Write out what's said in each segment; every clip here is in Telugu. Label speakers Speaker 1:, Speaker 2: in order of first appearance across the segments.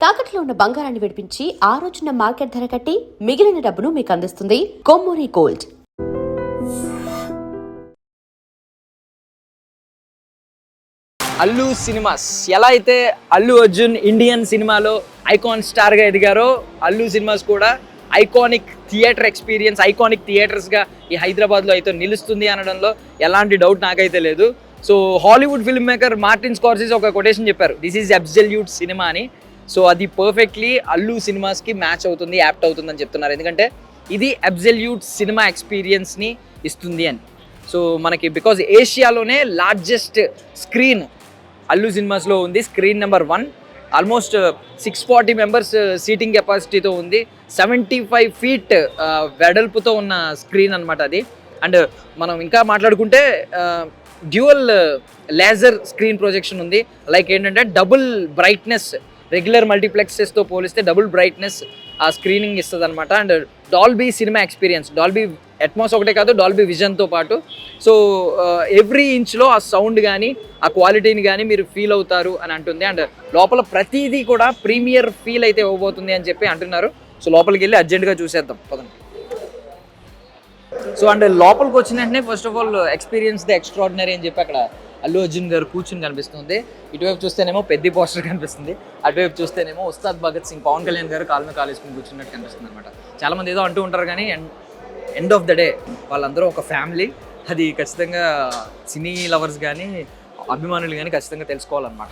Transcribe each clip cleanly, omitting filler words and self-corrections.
Speaker 1: తాకట్లో ఉన్న బంగారాన్ని విడిపించి ఆ రోజున మార్కెట్ ధర కట్టి మిగిలిన డబ్బును మీకు అందిస్తుంది కొమ్మూరి గోల్డ్.
Speaker 2: అల్లు సినిమాస్ ఎలా అయితే అల్లు అర్జున్ ఇండియన్ సినిమాలో ఐకాన్ స్టార్గా ఎదిగారో అల్లు సినిమాస్ కూడా ఐకానిక్ థియేటర్ ఎక్స్పీరియన్స్, ఐకానిక్ థియేటర్స్గా ఈ హైదరాబాద్లో అయితే నిలుస్తుంది అనడంలో ఎలాంటి డౌట్ నాకైతే లేదు. So Hollywood film maker Martin Scorsese ఒక కొటేషన్ చెప్పారు, దిస్ ఈజ్ అబ్సల్యూట్ సినిమా అని. సో అది పర్ఫెక్ట్లీ అల్లు సినిమాస్కి మ్యాచ్ అవుతుంది, యాప్ట్ అవుతుందని చెప్తున్నారు. ఎందుకంటే ఇది అబ్సల్యూట్ సినిమా ఎక్స్పీరియన్స్ని ఇస్తుంది అని. సో మనకి బికాజ్ ఏషియాలోనే లార్జెస్ట్ స్క్రీన్ అల్లు సినిమాస్లో ఉంది, screen number 1. Almost 640 members seating కెపాసిటీతో ఉంది, 75 feet వెడల్పుతో ఉన్న స్క్రీన్ అనమాట అది. అండ్ మనం ఇంకా మాట్లాడుకుంటే డ్యూయల్ లేజర్ స్క్రీన్ ప్రొజెక్షన్ ఉంది. లైక్ ఏంటంటే డబుల్ బ్రైట్నెస్, రెగ్యులర్ మల్టీప్లెక్సెస్తో పోలిస్తే డబుల్ బ్రైట్నెస్ ఆ స్క్రీనింగ్ ఇస్తుంది అనమాట. And Dolby cinema experience, Dolby Atmos ఒకటే కాదు, డాల్బీ విజన్తో పాటు. సో ఎవ్రీ ఇంచ్లో ఆ సౌండ్ కానీ ఆ క్వాలిటీని కానీ మీరు ఫీల్ అవుతారు అని అంటుంది. అండ్ లోపల ప్రతిదీ కూడా ప్రీమియర్ ఫీల్ అయితే ఇవ్వబోతుంది అని చెప్పి అంటున్నారు. సో లోపలికి వెళ్ళి అర్జెంట్గా చూసేద్దాం పదండి. సో అండ్ లోపలికి వచ్చిన వెంటనే first of all experience the extraordinary అని చెప్పి అక్కడ అల్లు అర్జున్ గారు కూర్చుని కనిపిస్తుంది. ఇటువైపు చూస్తేనేమో పెద్ద పోస్టర్ కనిపిస్తుంది, అటువైపు చూస్తేనేమో ఉస్తాద్ భగత్ సింగ్, పవన్ కళ్యాణ్ గారు కాలు మీద కాలేసుకుని కూర్చున్నట్టు కనిపిస్తుంది అనమాట. చాలామంది ఏదో అంటూ ఉంటారు కానీ ఎండ్ ఆఫ్ ద డే వాళ్ళందరూ ఒక ఫ్యామిలీ. అది ఖచ్చితంగా సినీ లవర్స్ కానీ అభిమానులు కానీ ఖచ్చితంగా తెలుసుకోవాలన్నమాట.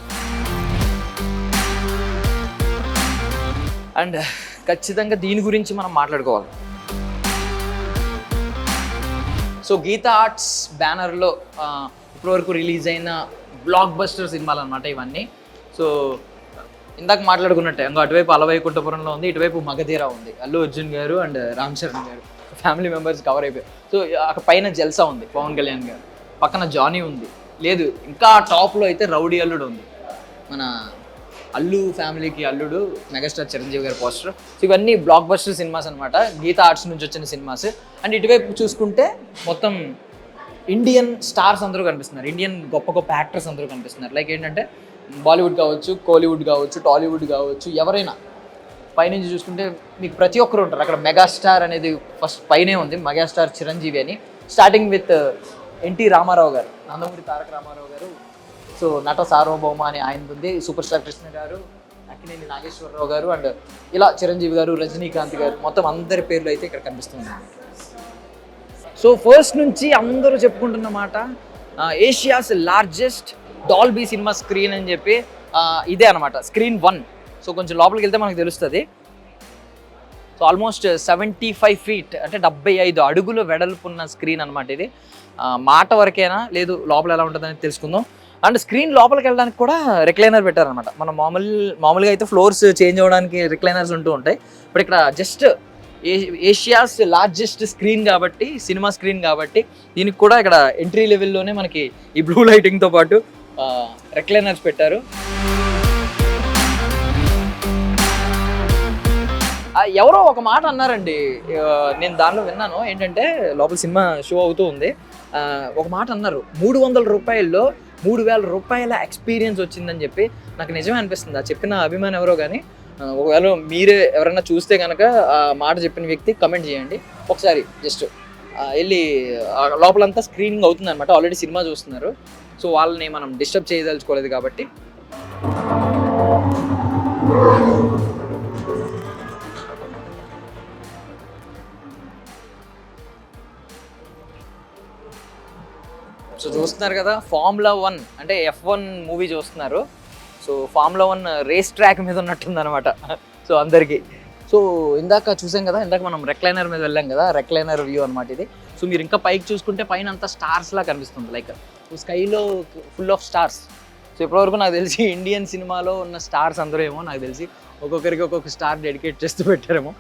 Speaker 2: అండ్ ఖచ్చితంగా దీని గురించి మనం మాట్లాడుకోవాలి. సో గీతా ఆర్ట్స్ బ్యానర్లో ఇప్పటివరకు రిలీజ్ అయిన బ్లాక్ బస్టర్ సినిమాలు అనమాట ఇవన్నీ. సో ఇందాక మాట్లాడుకున్నట్టే ఇంకా అటువైపు అలవైకుంఠపురంలో ఉంది, ఇటువైపు మగధీర ఉంది. అల్లు అర్జున్ గారు అండ్ రామ్ చరణ్ గారు ఫ్యామిలీ మెంబర్స్ కవర్ అయిపోయారు. సో అక్కడ పైన జల్సా ఉంది పవన్ కళ్యాణ్ గారు, పక్కన జానీ ఉంది, లేదు ఇంకా టాప్లో అయితే రౌడీ అల్లుడు ఉంది, మన అల్లు ఫ్యామిలీకి అల్లుడు మెగాస్టార్ చిరంజీవి గారి పోస్టర్. సో ఇవన్నీ బ్లాక్ బస్టర్ సినిమాస్ అనమాట, గీతా ఆర్ట్స్ నుంచి వచ్చిన సినిమాస్. అండ్ ఇటువైపు చూసుకుంటే మొత్తం ఇండియన్ స్టార్స్ అందరూ కనిపిస్తున్నారు, ఇండియన్ గొప్ప గొప్ప యాక్టర్స్ అందరూ కనిపిస్తున్నారు. లైక్ ఏంటంటే బాలీవుడ్ కావచ్చు, కోలీవుడ్ కావచ్చు, టాలీవుడ్ కావచ్చు, ఎవరైనా పైనుంచి చూసుకుంటే మీకు ప్రతి ఒక్కరు ఉంటారు. అక్కడ మెగాస్టార్ అనేది ఫస్ట్ పైనే ఉంది, మెగాస్టార్ చిరంజీవి అని. స్టార్టింగ్ విత్ ఎన్టీ రామారావు గారు, నందమూరి తారక రామారావు గారు. సో నట సార్వభౌమ అని ఆయన ఉంది, సూపర్ స్టార్ కృష్ణ గారు, అక్కినేని నాగేశ్వరరావు గారు, అండ్ ఇలా చిరంజీవి గారు, రజనీకాంత్ గారు, మొత్తం అందరి పేర్లు అయితే ఇక్కడ కనిపిస్తున్నాయి. సో ఫస్ట్ నుంచి అందరూ చెప్పుకుంటున్న మాట Asia's largest Dolby cinema screen అని చెప్పి ఇదే అనమాట, స్క్రీన్ 1. సో కొంచెం లోపలికి వెళ్తే మనకు తెలుస్తుంది. సో ఆల్మోస్ట్ 75 feet అంటే 75 అడుగుల వెడల్పున్న స్క్రీన్ అనమాట ఇది. మాట వరకేనా, లేదు లోపల ఎలా ఉంటుందని తెలుసుకుందాం. అండ్ స్క్రీన్ లోపలికి వెళ్ళడానికి కూడా రిక్లైనర్ పెట్టారనమాట. మనం మామూలుగా అయితే ఫ్లోర్స్ చేంజ్ అవ్వడానికి రిక్లైనర్స్ ఉంటూ ఉంటాయి, బట్ ఇక్కడ జస్ట్ ఏషియాస్ లార్జెస్ట్ స్క్రీన్ కాబట్టి, సినిమా స్క్రీన్ కాబట్టి దీనికి కూడా ఇక్కడ ఎంట్రీ లెవెల్లోనే మనకి ఈ బ్లూ లైటింగ్తో పాటు రిక్లైనర్స్ పెట్టారు. ఎవరో ఒక మాట అన్నారండి, నేను దానిలో విన్నాను. ఏంటంటే లోపల సినిమా షో అవుతూ ఉంది, ఒక మాట అన్నారు, 300 రూపాయల్లో 3000 రూపాయల ఎక్స్పీరియన్స్ వచ్చిందని చెప్పి. నాకు నిజమే అనిపిస్తుంది. ఆ చెప్పిన అభిమానం ఎవరో కానీ, ఒకవేళ మీరే ఎవరైనా చూస్తే కనుక ఆ మాట చెప్పిన వ్యక్తి కమెంట్ చేయండి ఒకసారి. జస్ట్ వెళ్ళి లోపలంతా స్క్రీనింగ్ అవుతుంది అనమాట, ఆల్రెడీ సినిమా చూస్తున్నారు. సో వాళ్ళని మనం డిస్టర్బ్ చేయదలుచుకోలేదు కాబట్టి. సో చూస్తున్నారు కదా, ఫార్ములా 1 అంటే F1 మూవీ చూస్తున్నారు. సో ఫార్ములా 1 రేస్ ట్రాక్ మీద ఉన్నట్టుంది అనమాట సో అందరికీ. సో ఇందాక చూసాం కదా, ఇందాక మనం రెక్లైనర్ మీద వెళ్ళాం కదా, రెక్లైనర్ వ్యూ అనమాట ఇది. సో మీరు ఇంకా పైకి చూసుకుంటే పైన అంతా స్టార్స్లా కనిపిస్తుంది, లైక్ స్కైలో ఫుల్ ఆఫ్ స్టార్స్. సో ఇప్పటివరకు నాకు తెలిసి ఇండియన్ సినిమాలో ఉన్న స్టార్స్ అందరూ ఏమో నాకు తెలిసి ఒక్కొక్కరికి ఒక్కొక్క స్టార్ డెడికేట్ చేస్తూ పెట్టారేమో.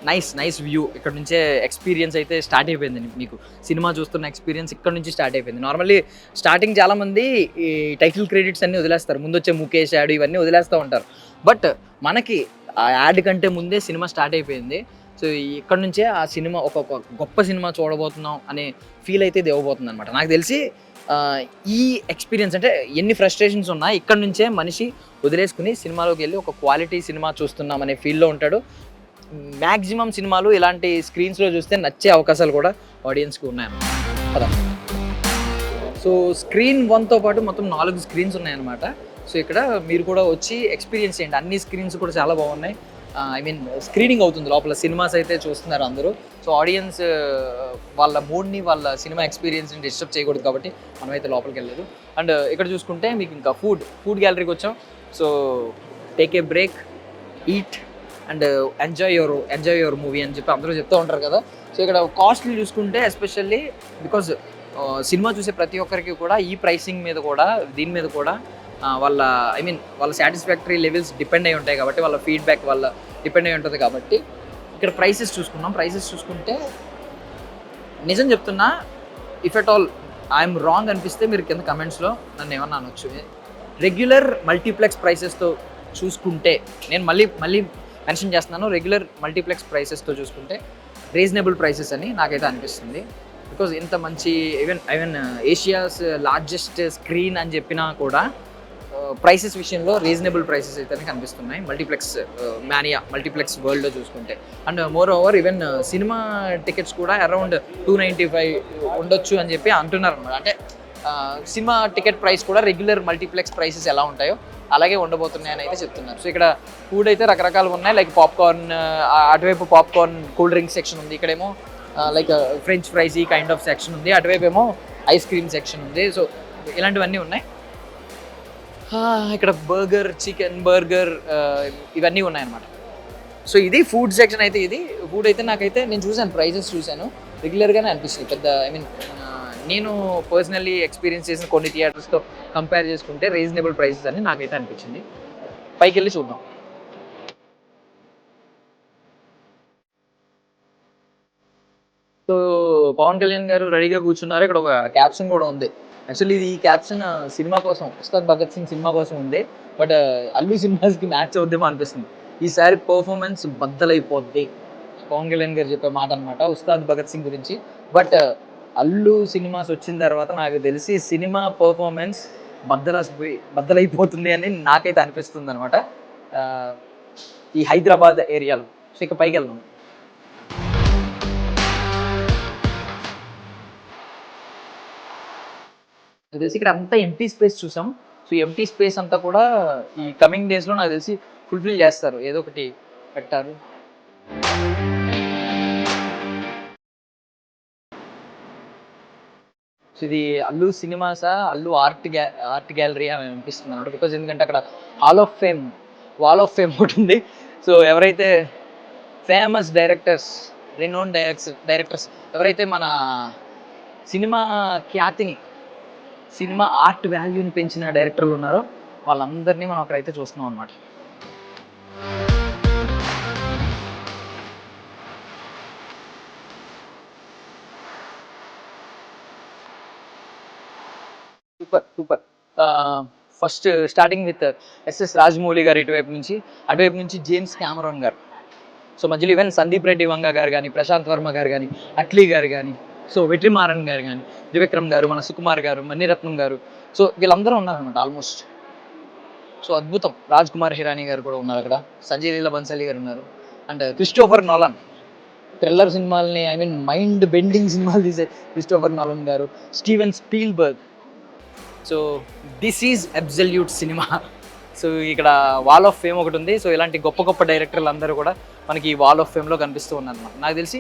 Speaker 2: Nice view. ఇక్కడ నుంచే ఎక్స్పీరియన్స్ అయితే స్టార్ట్ అయిపోయింది. మీకు సినిమా చూస్తున్న ఎక్స్పీరియన్స్ ఇక్కడ నుంచి స్టార్ట్ అయిపోయింది. నార్మల్లీ స్టార్టింగ్ చాలామంది ఈ టైటిల్ క్రెడిట్స్ అన్నీ వదిలేస్తారు, ముందు వచ్చే ముఖేష్ యాడ్ ఇవన్నీ వదిలేస్తూ ఉంటారు. బట్ మనకి ఆ యాడ్ కంటే ముందే సినిమా స్టార్ట్ అయిపోయింది. సో ఇక్కడ నుంచే ఆ సినిమా ఒక గొప్ప సినిమా చూడబోతున్నాం అనే ఫీల్ అయితే ఇది ఇవ్వబోతుంది అనమాట. నాకు తెలిసి ఈ ఎక్స్పీరియన్స్ అంటే ఎన్ని ఫ్రస్ట్రేషన్స్ ఉన్నా ఇక్కడ నుంచే మనిషి వదిలేసుకుని సినిమాలోకి వెళ్ళి ఒక క్వాలిటీ సినిమా చూస్తున్నాం అనే ఫీల్లో ఉంటాడు. మ్యాక్సిమం సినిమాలు ఇలాంటి స్క్రీన్స్లో చూస్తే నచ్చే అవకాశాలు కూడా ఆడియన్స్కి ఉన్నాయన్నమాట కదా. సో స్క్రీన్ 1తో పాటు మొత్తం 4 స్క్రీన్స్ ఉన్నాయన్నమాట. సో ఇక్కడ మీరు కూడా వచ్చి ఎక్స్పీరియన్స్ చేయండి. అన్ని స్క్రీన్స్ కూడా చాలా బాగున్నాయి. ఐ మీన్ స్క్రీనింగ్ అవుతుంది లోపల, సినిమాస్ అయితే చూస్తున్నారు అందరూ. సో ఆడియన్స్ వాళ్ళ మూడ్ని, వాళ్ళ సినిమా ఎక్స్పీరియన్స్ని డిస్టర్బ్ చేయకూడదు కాబట్టి మనమైతే లోపలికి వెళ్ళలేదు. అండ్ ఇక్కడ చూసుకుంటే మీకు ఇంకా ఫుడ్ గ్యాలరీకి వచ్చాం. So take a break, eat and enjoy your movie అని చెప్పి అందరూ చెప్తూ ఉంటారు కదా. సో ఇక్కడ కాస్ట్లీ చూసుకుంటే ఎస్పెషల్లీ బికాజ్ సినిమా చూసే ప్రతి ఒక్కరికి కూడా ఈ ప్రైసింగ్ మీద కూడా, దీని మీద కూడా వాళ్ళ వాళ్ళ సాటిస్ఫాక్టరీ లెవెల్స్ డిపెండ్ అయి ఉంటాయి కాబట్టి, వాళ్ళ ఫీడ్బ్యాక్ వాళ్ళ డిపెండ్ అయి ఉంటుంది కాబట్టి ఇక్కడ ప్రైసెస్ చూసుకున్నాం. ప్రైసెస్ చూసుకుంటే నిజం చెప్తున్నా, if at all I'm wrong అనిపిస్తే మీరు కింద కమెంట్స్లో నన్ను ఏమన్నా అనొచ్చు. రెగ్యులర్ మల్టీప్లెక్స్ ప్రైసెస్తో చూసుకుంటే, నేను మళ్ళీ మెన్షన్ చేస్తున్నాను, రెగ్యులర్ మల్టీప్లెక్స్ ప్రైసెస్తో చూసుకుంటే రీజనబుల్ ప్రైసెస్ అని నాకైతే అనిపిస్తుంది. బికాజ్ ఇంత మంచి ఈవెన్ ఏషియాస్ లార్జెస్ట్ స్క్రీన్ అని చెప్పినా కూడా ప్రైసెస్ విషయంలో రీజనబుల్ ప్రైసెస్ అయితే కనిపిస్తున్నాయి మల్టీప్లెక్స్ వరల్డ్లో చూసుకుంటే. And more over even cinema tickets కూడా అరౌండ్ 295 ఉండొచ్చు అని చెప్పి అంటున్నారు అన్నమాట. అంటే సినిమా టికెట్ ప్రైస్ కూడా రెగ్యులర్ మల్టీప్లెక్స్ ప్రైసెస్ ఎలా ఉంటాయో అలాగే ఉండబోతున్నాయి అని అయితే చెప్తున్నారు. సో ఇక్కడ ఫుడ్ అయితే రకరకాలు ఉన్నాయి. లైక్ పాప్కార్న్, అటువైపు పాప్కార్న్ కూల్ డ్రింక్ సెక్షన్ ఉంది, ఇక్కడేమో లైక్ ఫ్రెంచ్ ఫ్రైస్ ఈ కైండ్ ఆఫ్ సెక్షన్ ఉంది, అటువైపు ఏమో ఐస్ క్రీమ్ సెక్షన్ ఉంది. సో ఇలాంటివన్నీ ఉన్నాయి. ఇక్కడ చికెన్ బర్గర్ ఇవన్నీ ఉన్నాయన్నమాట. సో ఇది ఫుడ్ సెక్షన్ అయితే. ఇది ఫుడ్ అయితే నాకైతే నేను చూశాను, ప్రైజెస్ చూశాను, రెగ్యులర్గానే అనిపిస్తుంది. పెద్ద నేను పర్సనల్లీ ఎక్స్పీరియన్స్ చేసిన కొన్ని థియేటర్స్తో కంపేర్ చేసుకుంటే రీజనబుల్ ప్రైసెస్ అని నాకైతే అనిపించింది. పైకి వెళ్ళి చూద్దాం. సో పవన్ కళ్యాణ్ గారు రెడీగా కూర్చున్నారు. ఇక్కడ ఒక క్యాప్షన్ కూడా ఉంది. యాక్చువల్లీ ఇది ఈ క్యాప్షన్ సినిమా కోసం, ఉస్తాద్ భగత్ సింగ్ సినిమా కోసం ఉంది. బట్ అల్లు సినిమాస్కి మ్యాచ్ అవుద్దేమో అనిపిస్తుంది. ఈసారి పర్ఫార్మెన్స్ బద్దలైపోద్ది, పవన్ కళ్యాణ్ గారు చెప్పే మాట అనమాట ఉస్తాద్ భగత్ సింగ్ గురించి. బట్ అల్లు సినిమాస్ వచ్చిన తర్వాత నాకు తెలిసి సినిమా పర్ఫార్మెన్స్ బద్దలైపోతుంది అని నాకైతే అనిపిస్తుంది అనమాట ఈ హైదరాబాద్ ఏరియాలో. సో ఇక పైకి వెళ్దాం. తెలిసి ఇక్కడ అంతా ఎంటీ స్పేస్ చూసాం. సో ఎంటీ స్పేస్ అంతా కూడా ఈ కమింగ్ డేస్లో నాకు తెలిసి ఫుల్ఫిల్ చేస్తారు, ఏదో ఒకటి పెట్టారు. సో ఇది అల్లు సినిమాసా, అల్లు ఆర్ట్ గ్యాలరీ అని అనిపిస్తుంది అన్నమాట. బికాజ్ ఎందుకంటే అక్కడ వాల్ ఆఫ్ ఫేమ్ ఒకటి ఉంది. సో ఎవరైతే ఫేమస్ డైరెక్టర్స్, రినోన్ డైరెక్టర్స్ ఎవరైతే మన సినిమా ఖ్యాతిని, సినిమా ఆర్ట్ వాల్యూని పెంచిన డైరెక్టర్లు ఉన్నారో వాళ్ళందరినీ మనం అక్కడైతే చూస్తున్నాం అనమాట. Super. First starting with SS Rajamouli garu ఇటువైపు నుంచి, అటువైపు నుంచి జేమ్స్ కెమెరాన్ గారు. సో మధ్యలో ఈవెన్ సందీప్ రెడ్డి వంగ గారు కానీ, ప్రశాంత్ వర్మ గారు కానీ, అట్లీ గారు కానీ, సో వెట్రిమారన్ గారు కానీ, త్రివిక్రమ్ గారు, మన సుకుమార్ గారు, మణిరత్నం గారు, సో వీళ్ళందరూ ఉన్నారనమాట ఆల్మోస్ట్. సో అద్భుతం. రాజ్ కుమార్ హిరానీ గారు కూడా ఉన్నారు అక్కడ, సంజయ్ లీలా బన్సాలి గారు ఉన్నారు, అండ్ క్రిస్టోఫర్ నోలాన్ థ్రిల్లర్ సినిమాలని, మైండ్ బెండింగ్ సినిమాలు తీసే క్రిస్టోఫర్ నోలాన్ గారు, Steven Spielberg. So this is absolute cinema. So ఇక్కడ వాల్ ఆఫ్ ఫేమ్ ఒకటి ఉంది. సో ఇలాంటి గొప్ప గొప్ప డైరెక్టర్లు అందరూ కూడా మనకి ఈ వాల్ ఆఫ్ ఫేమ్లో కనిపిస్తూ ఉన్నారన్నమాట. నాకు తెలిసి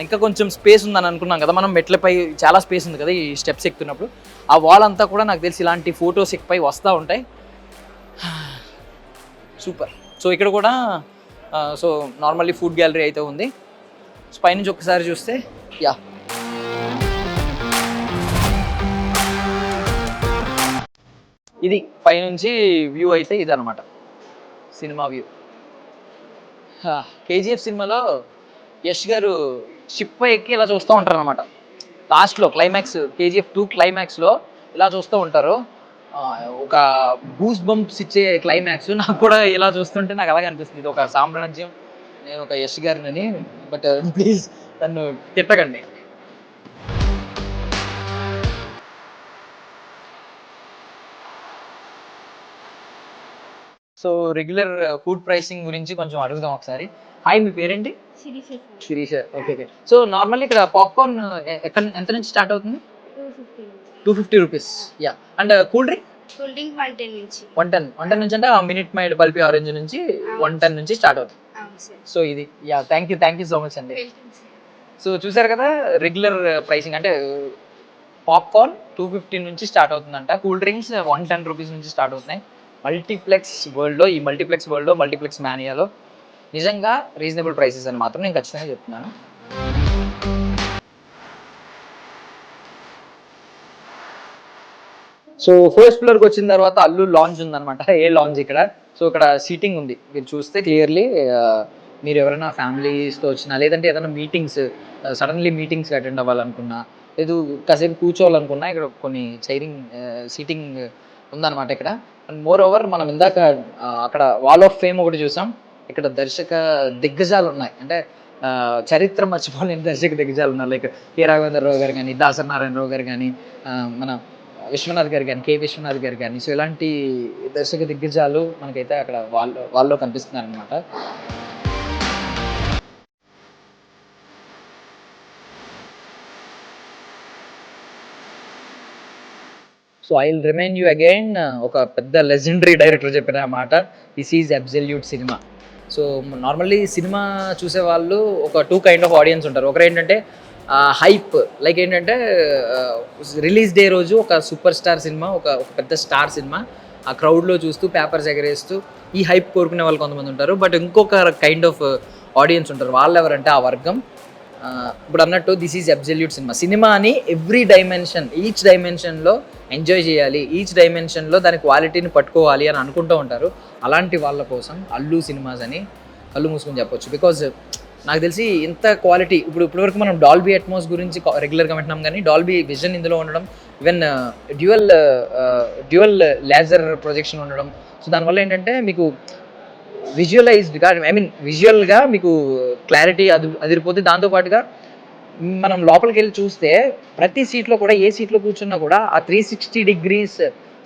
Speaker 2: ఇంకా కొంచెం స్పేస్ ఉందని అనుకున్నాం కదా మనం, మెట్లపై చాలా స్పేస్ ఉంది కదా ఈ స్టెప్స్ ఎక్కుతున్నప్పుడు. ఆ వాల్ అంతా కూడా నాకు తెలిసి ఇలాంటి ఫొటోస్ ఎక్కిపై వస్తూ ఉంటాయి. సూపర్. సో ఇక్కడ కూడా సో నార్మల్లీ ఫుడ్ గ్యాలరీ అయితే ఉంది. సో పైనుంచి ఒక్కసారి చూస్తే యా, ఇది పైనుంచి వ్యూ అయితే ఇది అనమాట, సినిమా వ్యూ. కేజీఎఫ్ సినిమాలో యష్ గారు షిప్ ఎక్కి ఇలా చూస్తూ ఉంటారు అనమాట. లాస్ట్లో క్లైమాక్స్, కేజీఎఫ్ 2 క్లైమాక్స్లో ఇలా చూస్తూ ఉంటారు. ఒక బూస్ బంప్స్ ఇచ్చే క్లైమాక్స్. నాకు కూడా ఇలా చూస్తుంటే నాకు అలాగే అనిపిస్తుంది, ఇది ఒక సామ్రాజ్యం, నేను ఒక యష్ గారిని. బట్ ప్లీజ్ నన్ను తిట్టకండి. సో రెగ్యులర్ ఫుడ్ ప్రైసింగ్ గురించి కొంచెం అడుగుదాం ఒకసారి. హాయ్, మీ పేరేంటి? Sirisha. Okay okay. So normally ఇక్కడ పాప్కార్న్ ఎంత నుంచి స్టార్ట్ అవుతుంది? 250 rupees. Yeah. And cool drink?
Speaker 3: Cool drink 110 నుంచి.
Speaker 2: 110 నుంచి అంటే మినిట్ మైడ్ పల్పీ ఆరెంజ్ నుంచి 110 నుంచి స్టార్ట్ అవుతుంది.
Speaker 3: అవును సార్.
Speaker 2: సో ఇది yeah, thank you so much అండి. సో చూసారు కదా, రెగ్యులర్ ప్రైసింగ్ అంటే పాప్కార్న్ 250 నుంచి స్టార్ట్ అవుతుందంట. కూల్ డ్రింక్స్ 110 రూపీస్ నుంచి స్టార్ట్ అవుతున్నాయి. మల్టీప్లెక్స్ వరల్డ్లో మల్టీప్లెక్స్ మానియాలో నిజంగా రీజనబుల్ ప్రైసెస్ అని మాత్రం నేను ఖచ్చితంగా చెప్తున్నాను. సో ఫస్ట్ ఫ్లోర్కి వచ్చిన తర్వాత అల్లు లాంజ్ ఉందన్నమాట. ఏ లాంజ్ ఇక్కడ. సో ఇక్కడ సీటింగ్ ఉంది, మీరు చూస్తే క్లియర్లీ. మీరు ఎవరైనా ఫ్యామిలీస్తో వచ్చినా, లేదంటే ఏదైనా మీటింగ్స్, సడన్లీ మీటింగ్స్ అటెండ్ అవ్వాలనుకున్నా, లేదు కాసేపు కూర్చోవాలనుకున్నా, ఇక్కడ కొన్ని సీటింగ్ ఉందన్నమాట ఇక్కడ. అండ్ మోర్ ఓవర్ మనం ఇందాక అక్కడ వాల్ ఆఫ్ ఫేమ్ ఒకటి చూసాం. ఇక్కడ దర్శక దిగ్గజాలు ఉన్నాయి, అంటే చరిత్ర మర్చిపోలేని దర్శక దిగ్గజాలు ఉన్నారు. లైక్ కె రాఘవేంద్రరావు గారు కానీ, దాసరి నారాయణరావు గారు కానీ, మన విశ్వనాథ్ గారు కానీ, కె విశ్వనాథ్ గారు కానీ. సో ఇలాంటి దర్శక దిగ్గజాలు మనకైతే అక్కడ వాళ్ళలో కనిపిస్తున్నారు అనమాట. So I will remind you again, ఒక పెద్ద లెజెండరీ డైరెక్టర్ చెప్పిన మాట, this is absolute cinema. So normally cinema చూసే వాళ్ళు ఒక 2 కైండ్ ఆఫ్ ఆడియన్స్ ఉంటారు. ఒకరు ఏంటంటే హైప్, లైక్ ఏంటంటే రిలీజ్ డే రోజు ఒక సూపర్ స్టార్ సినిమా, ఒక పెద్ద స్టార్ సినిమా ఆ క్రౌడ్లో చూస్తూ పేపర్స్ ఎగరేస్తూ ఈ హైప్ కోరుకునే వాళ్ళు కొంతమంది ఉంటారు. బట్ ఇంకొక కైండ్ ఆఫ్ ఆడియన్స్ ఉంటారు. వాళ్ళు ఎవరంటే ఆ వర్గం. ఇప్పుడు అన్నట్టు దిస్ ఈజ్ అబ్సల్యూట్ సినిమాని ఎవ్రీ డైమెన్షన్, ఈచ్ డైమెన్షన్లో ఎంజాయ్ చేయాలి, ఈచ్ డైమెన్షన్లో దాని క్వాలిటీని పట్టుకోవాలి అని అనుకుంటూ ఉంటారు. అలాంటి వాళ్ళ కోసం అల్లు సినిమాస్ అని కళ్ళు మూసుకొని చెప్పొచ్చు. బికాజ్ నాకు తెలిసి ఇంత క్వాలిటీ, ఇప్పటివరకు మనం డాల్బీ అట్మాస్ గురించి రెగ్యులర్గా వింటున్నాం, కానీ డాల్బీ విజన్ ఇందులో ఉండడం, ఈవెన్ డ్యూయల్ లేజర్ ప్రొజెక్షన్ ఉండడం. సో దానివల్ల ఏంటంటే మీకు విజువలైజ్డ్గా, విజువల్గా మీకు క్లారిటీ అదిరిపోతుంది. దాంతోపాటుగా మనం లోపలికి వెళ్ళి చూస్తే ప్రతి సీట్లో కూడా, ఏ సీట్లో కూర్చున్నా కూడా ఆ 360 degrees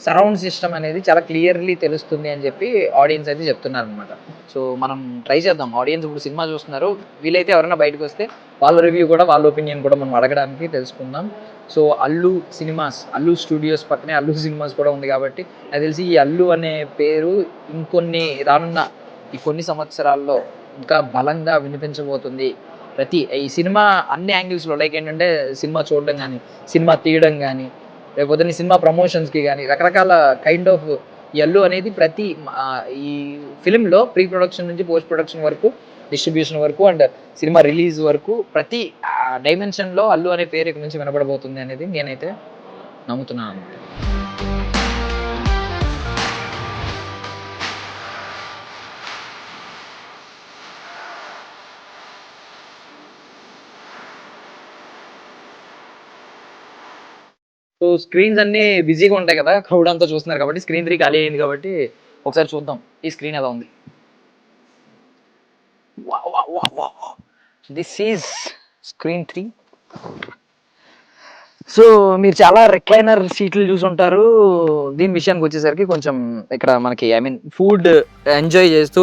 Speaker 2: సరౌండ్ సిస్టమ్ అనేది చాలా క్లియర్లీ తెలుస్తుంది అని చెప్పి ఆడియన్స్ అయితే చెప్తున్నారు అనమాట. సో మనం ట్రై చేద్దాం. ఆడియన్స్ ఇప్పుడు సినిమా చూస్తున్నారు, వీలైతే ఎవరైనా బయటకు వస్తే వాళ్ళ రివ్యూ కూడా, వాళ్ళ ఒపీనియన్ కూడా మనం అడగడానికి తెలుసుకుందాం. So Allu cinemas, Allu studios పక్కనే అల్లు సినిమాస్ కూడా ఉంది కాబట్టి నాకు తెలిసి ఈ అల్లు అనే పేరు ఇంకొన్ని రానున్న ఈ కొన్ని సంవత్సరాల్లో ఇంకా బలంగా వినిపించబోతుంది. ఈ సినిమా అన్ని యాంగిల్స్లో, లైక్ ఏంటంటే సినిమా చూడడం కానీ, సినిమా తీయడం కానీ, లేకపోతే సినిమా ప్రమోషన్స్కి కానీ, రకరకాల కైండ్ ఆఫ్ ఈ అల్లు అనేది ప్రతి ఈ ఫిలింలో ప్రీ ప్రొడక్షన్ నుంచి పోస్ట్ ప్రొడక్షన్ వరకు, డిస్ట్రిబ్యూషన్ వరకు అండ్ సినిమా రిలీజ్ వరకు ప్రతి డైమెన్షన్లో అల్లు అనే పేరు ఇక్కడ నుంచి వినపడబోతుంది అనేది నేనైతే నమ్ముతున్నాను అన్నమాట. సో స్క్రీన్స్ అన్నీ బిజీగా ఉంటాయి కదా, క్రౌడ్ అంతా చూస్తున్నారు కాబట్టి. స్క్రీన్ 3 ఖాళీ అయింది కాబట్టి ఒకసారి చూద్దాం ఈ స్క్రీన్ ఎలా ఉంది. This is screen 3. సో మీరు చాలా రిక్లైనర్ సీట్లు చూసుంటారు. దీని విషయానికి వచ్చేసరికి కొంచెం ఇక్కడ మనకి ఫుడ్ ఎంజాయ్ చేస్తూ,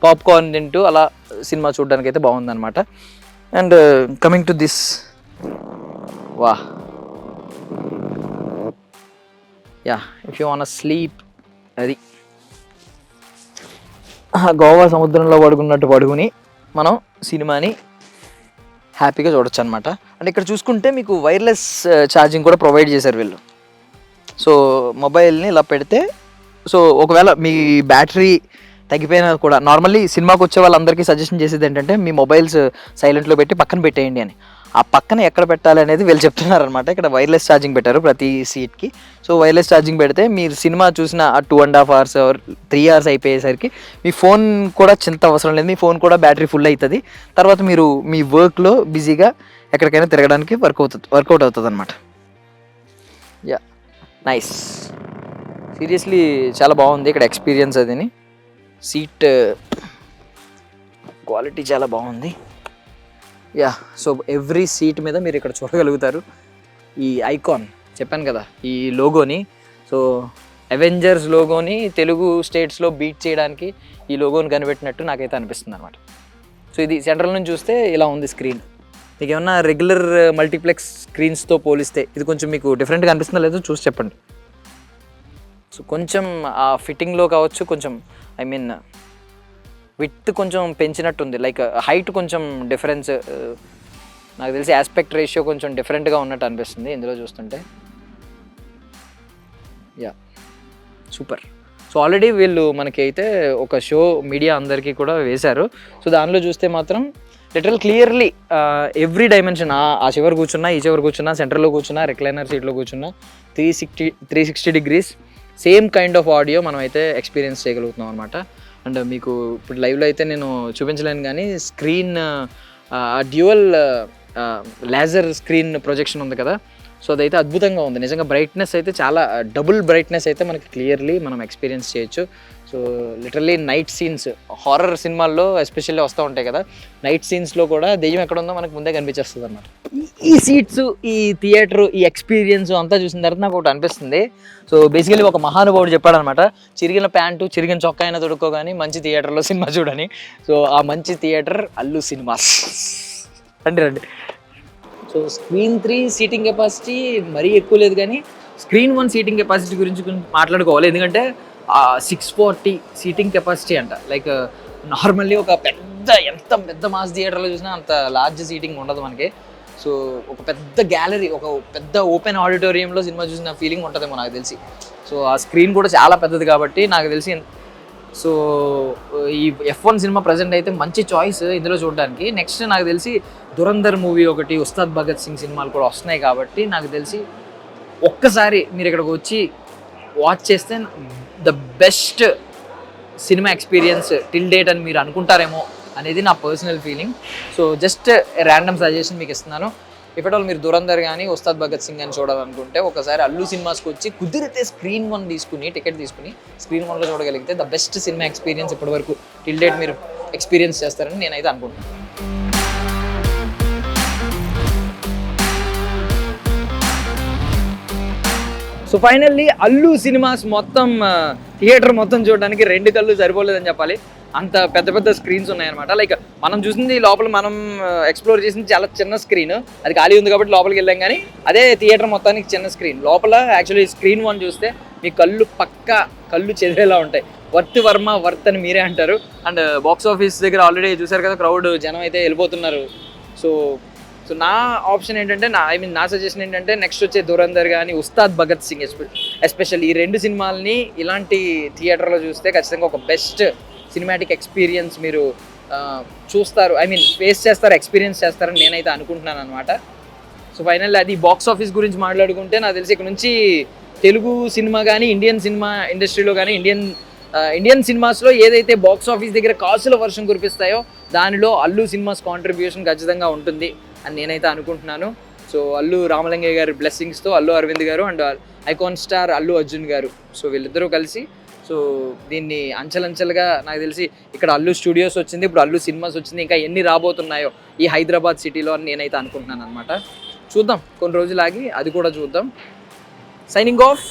Speaker 2: పాప్కార్న్ తింటూ అలా సినిమా చూడడానికి అయితే బాగుందన్నమాట. అండ్ కమింగ్ టు దిస్, వా yeah, if you want sleep, అది గోవా సముద్రంలో పడుకున్నట్టు పడుకుని మనం సినిమాని హ్యాపీగా చూడొచ్చు అనమాట. అండ్ ఇక్కడ చూసుకుంటే మీకు వైర్లెస్ ఛార్జింగ్ కూడా ప్రొవైడ్ చేశారు వీళ్ళు. సో మొబైల్ని ఇలా పెడితే, సో ఒకవేళ మీ బ్యాటరీ తగ్గిపోయినా కూడా, నార్మల్లీ సినిమాకి వచ్చే వాళ్ళందరికీ సజెషన్ చేసేది ఏంటంటే మీ మొబైల్స్ సైలెంట్లో పెట్టి పక్కన పెట్టేయండి అని. ఆ పక్కన ఎక్కడ పెట్టాలి అనేది వీళ్ళు చెప్తున్నారు అనమాట. ఇక్కడ వైర్లెస్ ఛార్జింగ్ పెట్టారు ప్రతి సీట్కి. సో వైర్లెస్ ఛార్జింగ్ పెడితే మీరు సినిమా చూసిన ఆ 2.5 hours or 3 hours అయిపోయేసరికి మీ ఫోన్ కూడా చింత అవసరం లేదు, మీ ఫోన్ కూడా బ్యాటరీ ఫుల్ అవుతుంది. తర్వాత మీరు మీ వర్క్లో బిజీగా ఎక్కడికైనా తిరగడానికి వర్కౌట్ అవుతుంది అనమాట. యా, నైస్, సీరియస్లీ చాలా బాగుంది ఇక్కడ ఎక్స్పీరియన్స్. అదిని సీట్ క్వాలిటీ చాలా బాగుంది. యా, సో ఎవ్రీ సీట్ మీద మీరు ఇక్కడ చూడగలుగుతారు ఈ ఐకాన్, చెప్పాను కదా, ఈ లోగోని. సో అవెంజర్స్ లోగోని తెలుగు స్టేట్స్లో బీట్ చేయడానికి ఈ లోగోని కనిపెట్టినట్టు నాకైతే అనిపిస్తుంది అనమాట. సో ఇది సెంట్రల్ నుంచి చూస్తే ఇలా ఉంది స్క్రీన్. మీకు ఏమన్నా రెగ్యులర్ మల్టీప్లెక్స్ స్క్రీన్స్తో పోలిస్తే ఇది కొంచెం మీకు డిఫరెంట్గా అనిపిస్తుందో లేదో చూసి చెప్పండి. సో కొంచెం ఆ ఫిట్టింగ్లో కావచ్చు, కొంచెం ఐ మీన్ విడ్త్ కొంచెం పెంచినట్టుంది, లైక్ హైట్ కొంచెం డిఫరెన్స్, నాకు తెలిసి ఆస్పెక్ట్ రేషియో కొంచెం డిఫరెంట్గా ఉన్నట్టు అనిపిస్తుంది ఇందులో చూస్తుంటే. Yeah super. సో ఆల్రెడీ వీళ్ళు మనకి అయితే ఒక షో మీడియా అందరికీ కూడా వేశారు. సో దానిలో చూస్తే మాత్రం లిటరల్ క్లియర్లీ ఎవ్రీ డైమెన్షన్, ఆ చివరి కూర్చున్నా, ఈ చివరి కూర్చున్నా, సెంటర్లో కూర్చున్నా, రిక్లైనర్ సీట్లో కూర్చున్నా 360 degrees same kind of audio మనం అయితే ఎక్స్పీరియన్స్ చేయగలుగుతున్నాం అనమాట. అండ్ మీకు ఇప్పుడు లైవ్లో అయితే నేను చూపించలేను, కానీ screen dual laser screen projection ఉంది కదా, సో అదైతే అద్భుతంగా ఉంది నిజంగా. బ్రైట్నెస్ అయితే చాలా డబుల్ బ్రైట్నెస్ అయితే మనకి క్లియర్లీ మనం ఎక్స్పీరియన్స్ చేయొచ్చు. So literally night scenes, horror సినిమాల్లో ఎస్పెషల్లీ వస్తూ ఉంటాయి కదా, నైట్ సీన్స్లో కూడా దెయ్యం ఎక్కడ ఉందో మనకు ముందే కనిపించేస్తుంది అనమాట. ఈ సీట్స్, ఈ థియేటర్, ఈ ఎక్స్పీరియన్స్ అంతా చూసిన తర్వాత నాకు ఒకటి అనిపిస్తుంది. సో బేసికలీ ఒక మహానుభావుడు చెప్పాడనమాట, చిరిగిన ప్యాంటు చిరిగిన చొక్కా అయినా తొడుక్కో కానీ మంచి థియేటర్లో సినిమా చూడని. సో ఆ మంచి థియేటర్ అల్లు సినిమాస్. రండి. సో స్క్రీన్ 3 సీటింగ్ కెపాసిటీ మరీ ఎక్కువ లేదు, కానీ స్క్రీన్ 1 సీటింగ్ కెపాసిటీ గురించి మాట్లాడుకోవాలి. ఎందుకంటే 640 సీటింగ్ కెపాసిటీ అంట. లైక్ నార్మల్లీ ఒక ఎంత పెద్ద మాస్ థియేటర్లో చూసినా అంత లార్జ్ సీటింగ్ ఉండదు మనకి. సో ఒక పెద్ద గ్యాలరీ, ఒక పెద్ద ఓపెన్ ఆడిటోరియంలో సినిమా చూసిన ఫీలింగ్ ఉంటుందేమో నాకు తెలిసి. సో ఆ స్క్రీన్ కూడా చాలా పెద్దది కాబట్టి నాకు తెలిసి. సో ఈ F1 సినిమా ప్రజెంట్ అయితే మంచి చాయిస్ ఇందులో చూడడానికి. నెక్స్ట్ నాకు తెలిసి దురంధర్ మూవీ ఒకటి, ఉస్తాద్ భగత్ సింగ్ సినిమాలు కూడా వస్తున్నాయి కాబట్టి నాకు తెలిసి ఒక్కసారి మీరు ఇక్కడికి వచ్చి వాచ్ చేస్తే the best cinema experience till date అని మీరు అనుకుంటారేమో అనేది నా personal feeling. So just random suggestion మీకు ఇస్తున్నాను. ఇఫ్ ఎట్ ఆల్ మీరు దురంధర్ కానీ ఉస్తాద్ భగత్ సింగ్ అని చూడాలనుకుంటే ఒకసారి అల్లు సినిమాస్కి వచ్చి కుదిరితే స్క్రీన్ 1 తీసుకుని, టికెట్ తీసుకుని స్క్రీన్ 1లో చూడగలిగితే ద బెస్ట్ సినిమా ఎక్స్పీరియన్స్ ఇప్పటివరకు టిల్ డేట్ మీరు ఎక్స్పీరియన్స్ చేస్తారని నేనైతే అనుకుంటున్నాను. సో ఫైనల్లీ అల్లు సినిమాస్ మొత్తం థియేటర్ మొత్తం చూడడానికి 2 కళ్ళు సరిపోలేదని చెప్పాలి. అంత పెద్ద పెద్ద స్క్రీన్స్ ఉన్నాయన్నమాట. లైక్ మనం చూసింది లోపల, మనం ఎక్స్ప్లోర్ చేసింది చాలా చిన్న స్క్రీన్, అది ఖాళీ ఉంది కాబట్టి లోపలికి వెళ్ళాం. కానీ అదే థియేటర్ మొత్తానికి చిన్న స్క్రీన్. లోపల యాక్చువల్లీ స్క్రీన్ 1 చూస్తే మీ కళ్ళు చెదిరేలా ఉంటాయి. వర్త్ అని మీరే అంటారు. అండ్ బాక్స్ ఆఫీస్ దగ్గర ఆల్రెడీ చూసారు కదా, క్రౌడ్ జనం అయితే వెళ్ళిపోతున్నారు. సో నా ఆప్షన్ ఏంటంటే, నా సజెషన్ ఏంటంటే నెక్స్ట్ వచ్చే దురంధర్ కానీ ఉస్తాద్ భగత్ సింగ్ ఎస్పెషల్ ఈ 2 సినిమాలని ఇలాంటి థియేటర్లో చూస్తే ఖచ్చితంగా ఒక బెస్ట్ సినిమాటిక్ ఎక్స్పీరియన్స్ మీరు చూస్తారు, ఐ మీన్ ఫేస్ చేస్తారు, ఎక్స్పీరియన్స్ చేస్తారని నేనైతే అనుకుంటున్నాను అనమాట. సో ఫైనల్ అది బాక్స్ ఆఫీస్ గురించి మాట్లాడుకుంటే నాకు తెలిసి ఇక్కడ నుంచి తెలుగు సినిమా కానీ, ఇండియన్ సినిమా ఇండస్ట్రీలో కానీ, ఇండియన్ సినిమాస్లో ఏదైతే బాక్స్ ఆఫీస్ దగ్గర కాసుల వర్షం కురిపిస్తాయో దానిలో అల్లు సినిమాస్ కాంట్రిబ్యూషన్ ఖచ్చితంగా ఉంటుంది అని నేనైతే అనుకుంటున్నాను. సో అల్లు రామలింగయ్య గారి బ్లెస్సింగ్స్తో అల్లు అరవింద్ గారు and icon star Allu Arjun గారు, సో వీళ్ళిద్దరూ కలిసి సో దీన్ని అంచెలంచెలుగా నాకు తెలిసి ఇక్కడ అల్లు స్టూడియోస్ వచ్చింది, ఇప్పుడు అల్లు సినిమాస్ వచ్చింది, ఇంకా ఎన్ని రాబోతున్నాయో ఈ హైదరాబాద్ సిటీలో అని నేనైతే అనుకుంటున్నాను అనమాట. చూద్దాం, కొన్ని రోజులు ఆగి అది కూడా చూద్దాం. Signing off.